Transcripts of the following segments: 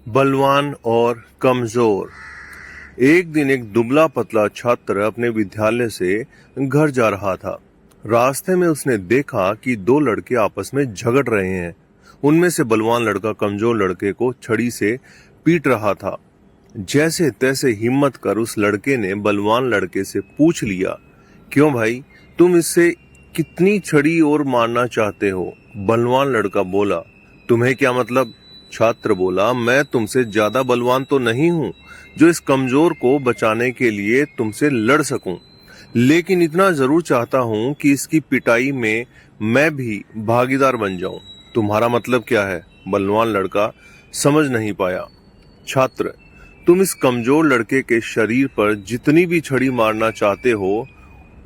बलवान और कमजोर। एक दिन एक दुबला पतला छात्र अपने विद्यालय से घर जा रहा था। रास्ते में उसने देखा कि दो लड़के आपस में झगड़ रहे हैं। उनमें से बलवान लड़का कमजोर लड़के को छड़ी से पीट रहा था। जैसे तैसे हिम्मत कर उस लड़के ने बलवान लड़के से पूछ लिया, क्यों भाई, तुम इससे कितनी छड़ी और मारना चाहते हो? बलवान लड़का बोला, तुम्हें क्या मतलब? छात्र बोला, मैं तुमसे ज्यादा बलवान तो नहीं हूँ जो इस कमजोर को बचाने के लिए तुमसे लड़ सकूं, लेकिन इतना जरूर चाहता हूँ कि इसकी पिटाई में मैं भी भागीदार बन जाऊं। तुम्हारा मतलब क्या है? बलवान लड़का समझ नहीं पाया। छात्र, तुम इस कमजोर लड़के के शरीर पर जितनी भी छड़ी मारना चाहते हो,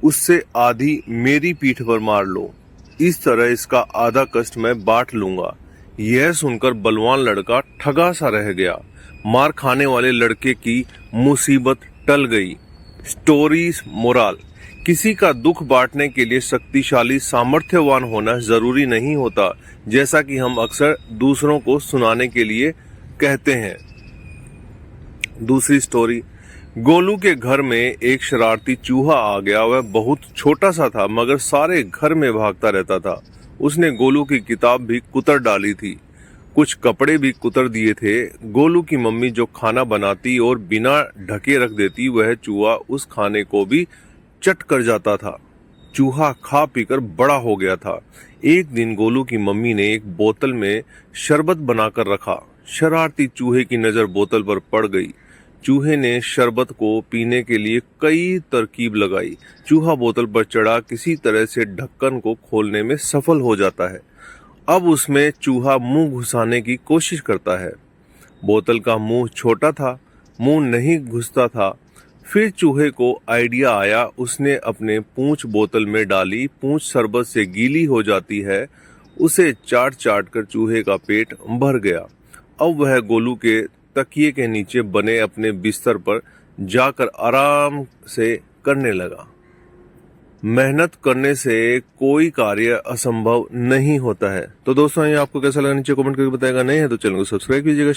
उससे आधी मेरी पीठ पर मार लो। इस तरह इसका आधा कष्ट मैं बांट लूंगा। यह सुनकर बलवान लड़का ठगा सा रह गया। मार खाने वाले लड़के की मुसीबत टल गई। स्टोरी मोराल: किसी का दुख बांटने के लिए शक्तिशाली सामर्थ्यवान होना जरूरी नहीं होता, जैसा कि हम अक्सर दूसरों को सुनाने के लिए कहते हैं। दूसरी स्टोरी: गोलू के घर में एक शरारती चूहा आ गया। वह बहुत छोटा सा था, मगर सारे घर में भागता रहता था। उसने गोलू की किताब भी कुतर डाली थी, कुछ कपड़े भी कुतर दिए थे। गोलू की मम्मी जो खाना बनाती और बिना ढके रख देती, वह चूहा उस खाने को भी चट कर जाता था। चूहा खा पीकर बड़ा हो गया था। एक दिन गोलू की मम्मी ने एक बोतल में शरबत बनाकर रखा। शरारती चूहे की नजर बोतल पर पड़ गई। चूहे ने शरबत को पीने के लिए कई तरकीब लगाई। चूहा बोतल पर चढ़ा किसी तरह से ढक्कन को खोलने में सफल हो जाता है। अब उसमें चूहा मुंह घुसाने की कोशिश करता है। बोतल का मुंह छोटा था, मुंह नहीं घुसता था। फिर चूहे को आइडिया आया। उसने अपने पूंछ बोतल में डाली। पूंछ शरबत से गीली हो जाती है। उसे चाट चाट कर चूहे का पेट भर गया। अब वह गोलू के तकिए के नीचे बने अपने बिस्तर पर जाकर आराम से करने लगा। मेहनत करने से कोई कार्य असंभव नहीं होता है। तो दोस्तों, ये आपको कैसा लगा नीचे कमेंट करके बताएगा। नहीं है तो चैनल को सब्सक्राइब कीजिएगा।